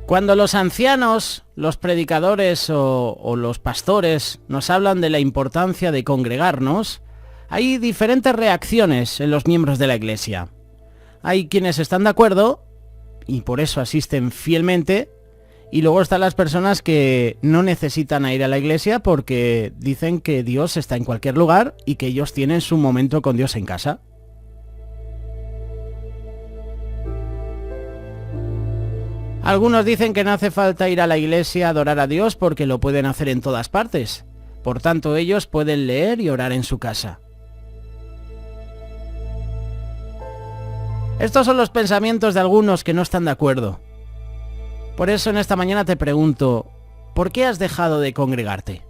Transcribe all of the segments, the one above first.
Cuando los ancianos, los predicadores o los pastores nos hablan de la importancia de congregarnos, hay diferentes reacciones en los miembros de la Iglesia. Hay quienes están de acuerdo y por eso asisten fielmente, y luego están las personas que no necesitan ir a la Iglesia porque dicen que Dios está en cualquier lugar y que ellos tienen su momento con Dios en casa. Algunos dicen que no hace falta ir a la iglesia a adorar a Dios porque lo pueden hacer en todas partes. Por tanto, ellos pueden leer y orar en su casa. Estos son los pensamientos de algunos que no están de acuerdo. Por eso en esta mañana te pregunto, ¿por qué has dejado de congregarte?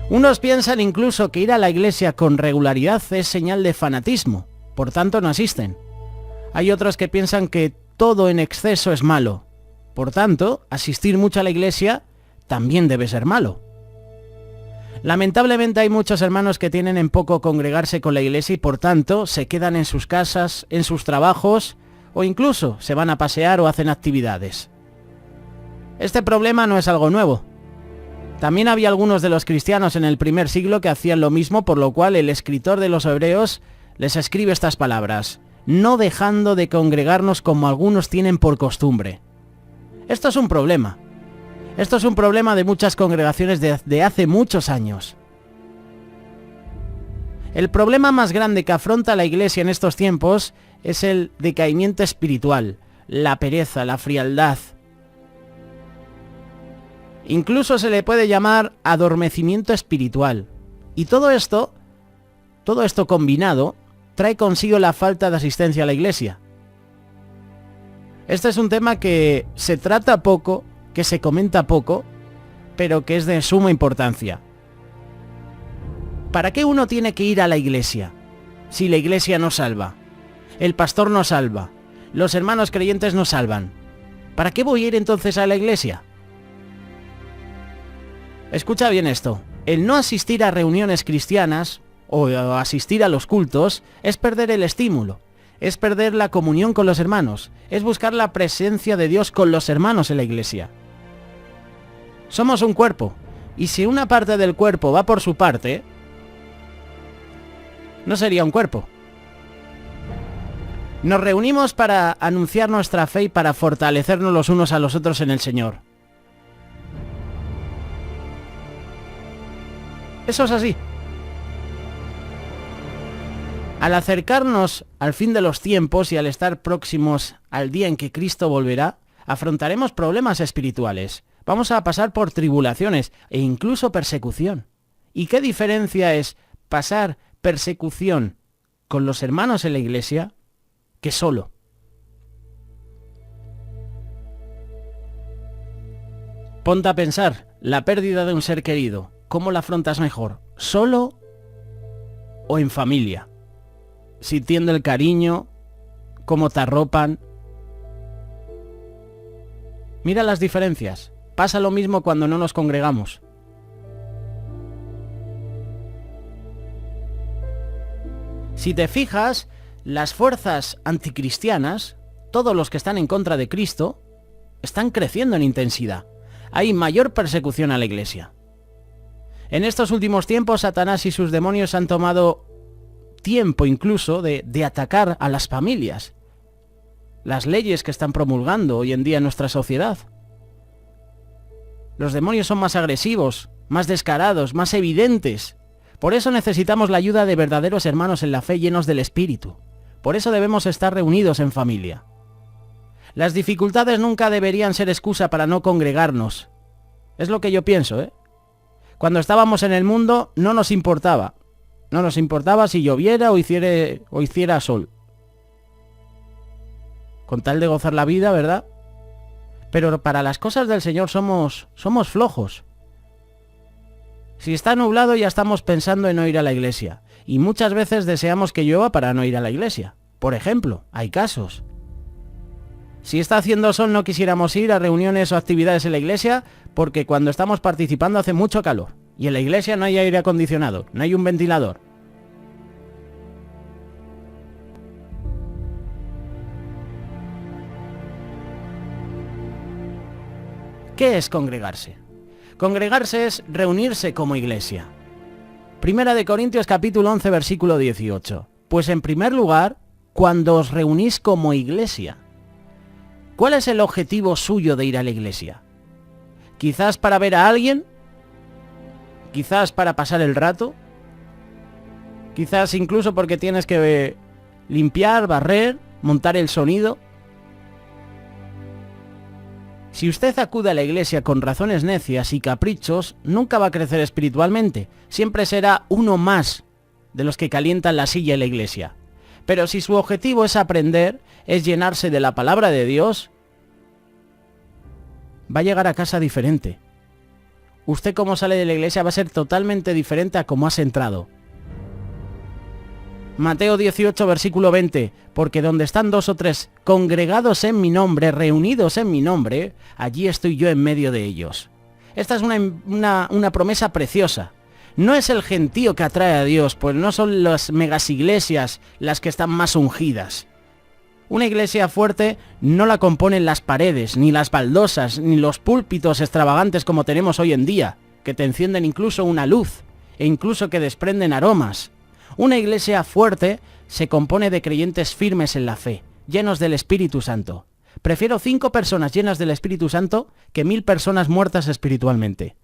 Unos piensan incluso que ir a la iglesia con regularidad es señal de fanatismo, por tanto no asisten. Hay otros que piensan que todo en exceso es malo. Por tanto, asistir mucho a la iglesia también debe ser malo. Lamentablemente hay muchos hermanos que tienen en poco congregarse con la iglesia y por tanto se quedan en sus casas, en sus trabajos o incluso se van a pasear o hacen actividades. Este problema no es algo nuevo. También había algunos de los cristianos en el primer siglo que hacían lo mismo, por lo cual el escritor de los Hebreos les escribe estas palabras: no dejando de congregarnos como algunos tienen por costumbre. Esto es un problema. Esto es un problema de muchas congregaciones de hace muchos años. El problema más grande que afronta la iglesia en estos tiempos es el decaimiento espiritual, la pereza, la frialdad. Incluso se le puede llamar adormecimiento espiritual. Y todo esto combinado, trae consigo la falta de asistencia a la iglesia. Este es un tema que se trata poco, que se comenta poco, pero que es de suma importancia. ¿Para qué uno tiene que ir a la iglesia? Si la iglesia no salva, el pastor no salva, los hermanos creyentes no salvan, ¿para qué voy a ir entonces a la iglesia? Escucha bien esto, el no asistir a reuniones cristianas o asistir a los cultos es perder el estímulo, es perder la comunión con los hermanos, es buscar la presencia de Dios con los hermanos en la iglesia. Somos un cuerpo, y si una parte del cuerpo va por su parte, no sería un cuerpo. Nos reunimos para anunciar nuestra fe y para fortalecernos los unos a los otros en el Señor. Eso es así. Al acercarnos al fin de los tiempos y al estar próximos al día en que Cristo volverá, afrontaremos problemas espirituales. Vamos a pasar por tribulaciones e incluso persecución. ¿Y qué diferencia es pasar persecución con los hermanos en la iglesia que solo? Ponte a pensar, la pérdida de un ser querido, ¿cómo la afrontas mejor? ¿Solo o en familia? Sintiendo el cariño, cómo te arropan. Mira las diferencias. Pasa lo mismo cuando no nos congregamos. Si te fijas, las fuerzas anticristianas, todos los que están en contra de Cristo, están creciendo en intensidad. Hay mayor persecución a la iglesia. En estos últimos tiempos, Satanás y sus demonios han tomado tiempo incluso de atacar a las familias, las leyes que están promulgando hoy en día en nuestra sociedad. Los demonios son más agresivos, más descarados, más evidentes. Por eso necesitamos la ayuda de verdaderos hermanos en la fe llenos del Espíritu. Por eso debemos estar reunidos en familia. Las dificultades nunca deberían ser excusa para no congregarnos. Es lo que yo pienso, ¿eh? Cuando estábamos en el mundo no nos importaba. No nos importaba si lloviera o hiciera sol. Con tal de gozar la vida, ¿verdad? Pero para las cosas del Señor somos flojos. Si está nublado ya estamos pensando en no ir a la iglesia. Y muchas veces deseamos que llueva para no ir a la iglesia. Por ejemplo, hay casos. Si está haciendo sol no quisiéramos ir a reuniones o actividades en la iglesia porque cuando estamos participando hace mucho calor. Y en la iglesia no hay aire acondicionado, no hay un ventilador. ¿Qué es congregarse? Congregarse es reunirse como iglesia. Primera de Corintios capítulo 11 versículo 18. Pues en primer lugar, cuando os reunís como iglesia. ¿Cuál es el objetivo suyo de ir a la iglesia? ¿Quizás para ver a alguien? ¿Quizás para pasar el rato? ¿Quizás incluso porque tienes que limpiar, barrer, montar el sonido? Si usted acude a la iglesia con razones necias y caprichos, nunca va a crecer espiritualmente. Siempre será uno más de los que calientan la silla en la iglesia. Pero si su objetivo es aprender, es llenarse de la palabra de Dios, va a llegar a casa diferente. Usted como sale de la iglesia va a ser totalmente diferente a como has entrado. Mateo 18, versículo 20, porque donde están 2 o 3 congregados en mi nombre, reunidos en mi nombre, allí estoy yo en medio de ellos. Esta es una promesa preciosa. No es el gentío que atrae a Dios, pues no son las megasiglesias las que están más ungidas. Una iglesia fuerte no la componen las paredes, ni las baldosas, ni los púlpitos extravagantes como tenemos hoy en día, que te encienden incluso una luz, e incluso que desprenden aromas. Una iglesia fuerte se compone de creyentes firmes en la fe, llenos del Espíritu Santo. Prefiero 5 personas llenas del Espíritu Santo que 1000 personas muertas espiritualmente.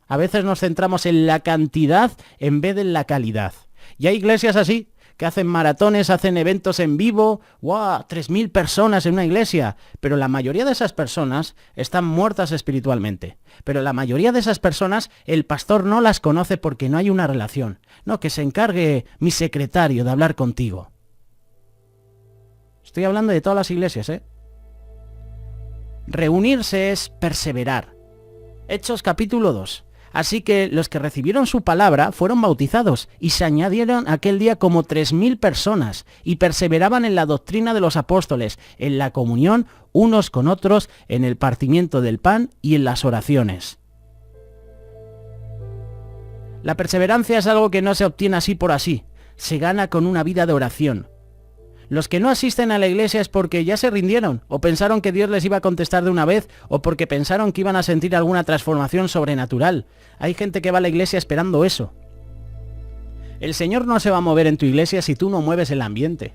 A veces nos centramos en la cantidad en vez de en la calidad. Y hay iglesias así, que hacen maratones, hacen eventos en vivo, ¡wow! 3000 personas en una iglesia. Pero la mayoría de esas personas están muertas espiritualmente. Pero la mayoría de esas personas, el pastor no las conoce porque no hay una relación. No, que se encargue mi secretario de hablar contigo. Estoy hablando de todas las iglesias, ¿eh? Reunirse es perseverar. Hechos capítulo 2. Así que los que recibieron su palabra fueron bautizados y se añadieron aquel día como 3000 personas y perseveraban en la doctrina de los apóstoles, en la comunión unos con otros, en el partimiento del pan y en las oraciones. La perseverancia es algo que no se obtiene así por así, se gana con una vida de oración. Los que no asisten a la iglesia es porque ya se rindieron, o pensaron que Dios les iba a contestar de una vez, o porque pensaron que iban a sentir alguna transformación sobrenatural. Hay gente que va a la iglesia esperando eso. El Señor no se va a mover en tu iglesia si tú no mueves el ambiente.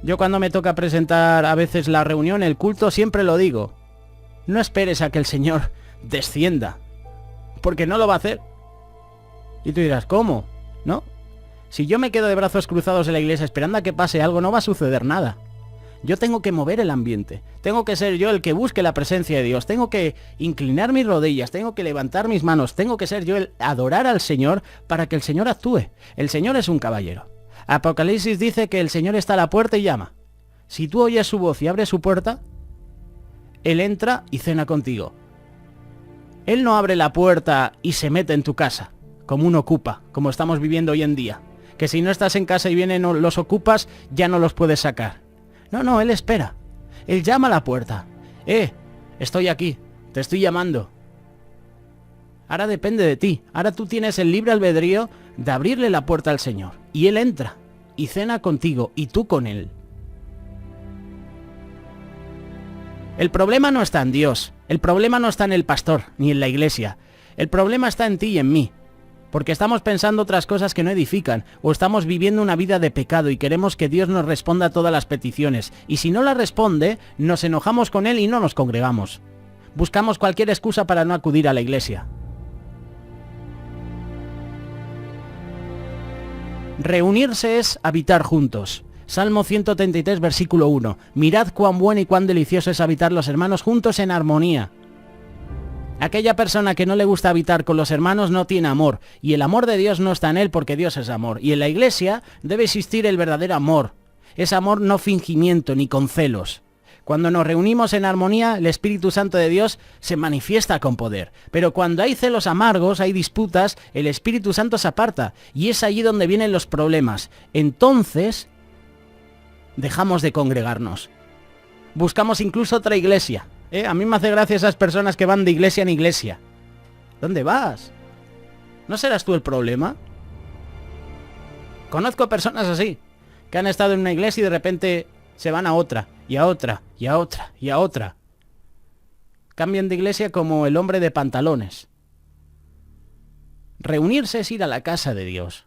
Yo cuando me toca presentar a veces la reunión, el culto, siempre lo digo. No esperes a que el Señor descienda, porque no lo va a hacer. Y tú dirás, ¿cómo? ¿No? Si yo me quedo de brazos cruzados en la iglesia esperando a que pase algo, no va a suceder nada. Yo tengo que mover el ambiente. Tengo que ser yo el que busque la presencia de Dios. Tengo que inclinar mis rodillas. Tengo que levantar mis manos. Tengo que ser yo el adorar al Señor para que el Señor actúe. El Señor es un caballero. Apocalipsis dice que el Señor está a la puerta y llama. Si tú oyes su voz y abres su puerta, Él entra y cena contigo. Él no abre la puerta y se mete en tu casa, como un ocupa, como estamos viviendo hoy en día. Que si no estás en casa y vienen los ocupas, ya no los puedes sacar. No, Él espera. Él llama a la puerta. Estoy aquí, te estoy llamando. Ahora depende de ti. Ahora tú tienes el libre albedrío de abrirle la puerta al Señor. Y Él entra y cena contigo y tú con Él. El problema no está en Dios. El problema no está en el pastor ni en la iglesia. El problema está en ti y en mí. Porque estamos pensando otras cosas que no edifican, o estamos viviendo una vida de pecado y queremos que Dios nos responda a todas las peticiones. Y si no la responde, nos enojamos con Él y no nos congregamos. Buscamos cualquier excusa para no acudir a la iglesia. Reunirse es habitar juntos. Salmo 133, versículo 1. Mirad cuán bueno y cuán delicioso es habitar los hermanos juntos en armonía. Aquella persona que no le gusta habitar con los hermanos no tiene amor, y el amor de Dios no está en él porque Dios es amor. Y en la iglesia debe existir el verdadero amor. Es amor no fingimiento ni con celos. Cuando nos reunimos en armonía, el Espíritu Santo de Dios se manifiesta con poder. Pero cuando hay celos amargos, hay disputas, el Espíritu Santo se aparta, y es allí donde vienen los problemas. Entonces, dejamos de congregarnos. Buscamos incluso otra iglesia. A mí me hace gracia esas personas que van de iglesia en iglesia. ¿Dónde vas? ¿No serás tú el problema? Conozco personas así, que han estado en una iglesia y de repente se van a otra, y a otra, y a otra, y a otra. Cambien de iglesia como el hombre de pantalones. Reunirse es ir a la casa de Dios.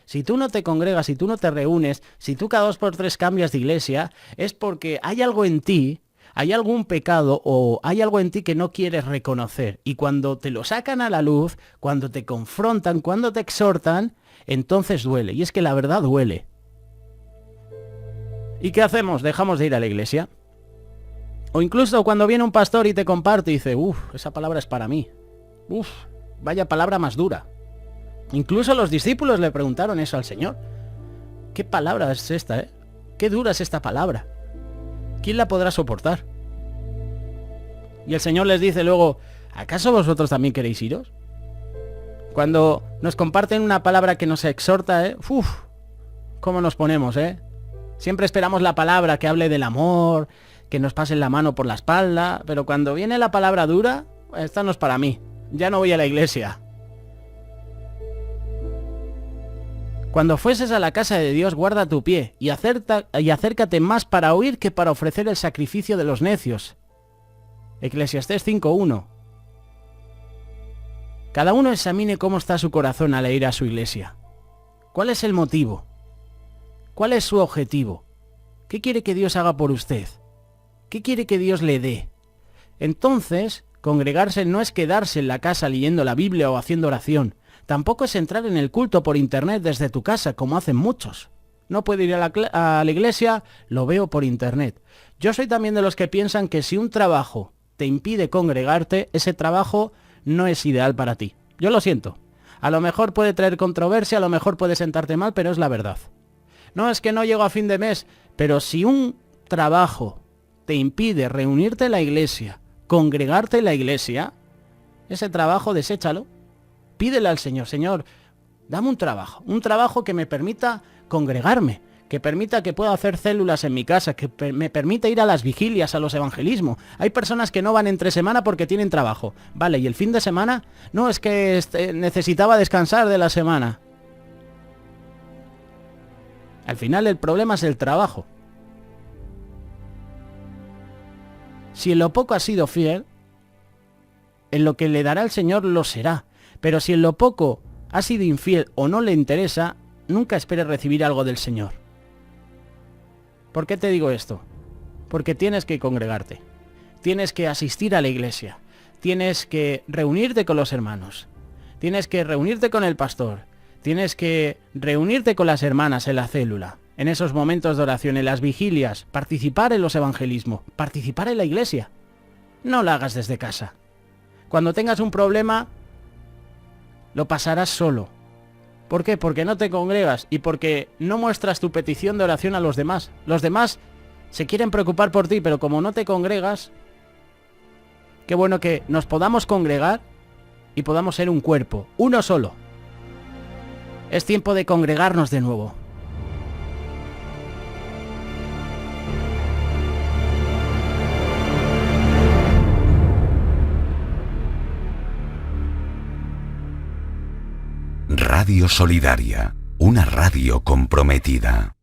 Si tú no te congregas, si tú no te reúnes, si tú cada 2 por 3 cambias de iglesia, es porque hay algo en ti, hay algún pecado o hay algo en ti que no quieres reconocer. Y cuando te lo sacan a la luz, cuando te confrontan, cuando te exhortan, entonces duele. Y es que la verdad duele. ¿Y qué hacemos? Dejamos de ir a la iglesia. O incluso cuando viene un pastor y te comparte y dice, esa palabra es para mí. Vaya palabra más dura. Incluso los discípulos le preguntaron eso al Señor. ¿Qué palabra es esta, ¿Qué dura es esta palabra? ¿Quién la podrá soportar? Y el Señor les dice luego, ¿acaso vosotros también queréis iros? Cuando nos comparten una palabra que nos exhorta, ¿cómo nos ponemos, Siempre esperamos la palabra que hable del amor, que nos pasen la mano por la espalda, pero cuando viene la palabra dura, esta no es para mí. Ya no voy a la iglesia. Cuando fueses a la casa de Dios, guarda tu pie y acércate más para oír que para ofrecer el sacrificio de los necios. Eclesiastés 5:1. Cada uno examine cómo está su corazón al ir a su iglesia. ¿Cuál es el motivo? ¿Cuál es su objetivo? ¿Qué quiere que Dios haga por usted? ¿Qué quiere que Dios le dé? Entonces, congregarse no es quedarse en la casa leyendo la Biblia o haciendo oración. Tampoco es entrar en el culto por internet desde tu casa, como hacen muchos. No puedo ir a la iglesia, lo veo por internet. Yo soy también de los que piensan que si un trabajo te impide congregarte, ese trabajo no es ideal para ti. Yo lo siento. A lo mejor puede traer controversia, a lo mejor puede sentarte mal, pero es la verdad. No es que no llego a fin de mes, pero si un trabajo te impide reunirte en la iglesia, congregarte en la iglesia, ese trabajo deséchalo. Pídele al Señor, Señor, dame un trabajo que me permita congregarme, que permita que pueda hacer células en mi casa, que me permita ir a las vigilias, a los evangelismos. Hay personas que no van entre semana porque tienen trabajo. Vale, ¿y el fin de semana? No, es que necesitaba descansar de la semana. Al final el problema es el trabajo. Si en lo poco has sido fiel, en lo que le dará el Señor lo será. Pero si en lo poco has sido infiel o no le interesa, nunca esperes recibir algo del Señor. ¿Por qué te digo esto? Porque tienes que congregarte. Tienes que asistir a la iglesia. Tienes que reunirte con los hermanos. Tienes que reunirte con el pastor. Tienes que reunirte con las hermanas en la célula. En esos momentos de oración, en las vigilias. Participar en los evangelismos. Participar en la iglesia. No lo hagas desde casa. Cuando tengas un problema, lo pasarás solo. ¿Por qué? Porque no te congregas y porque no muestras tu petición de oración a los demás. Los demás se quieren preocupar por ti, pero como no te congregas, qué bueno que nos podamos congregar y podamos ser un cuerpo, uno solo. Es tiempo de congregarnos de nuevo. Radio Solidaria, una radio comprometida.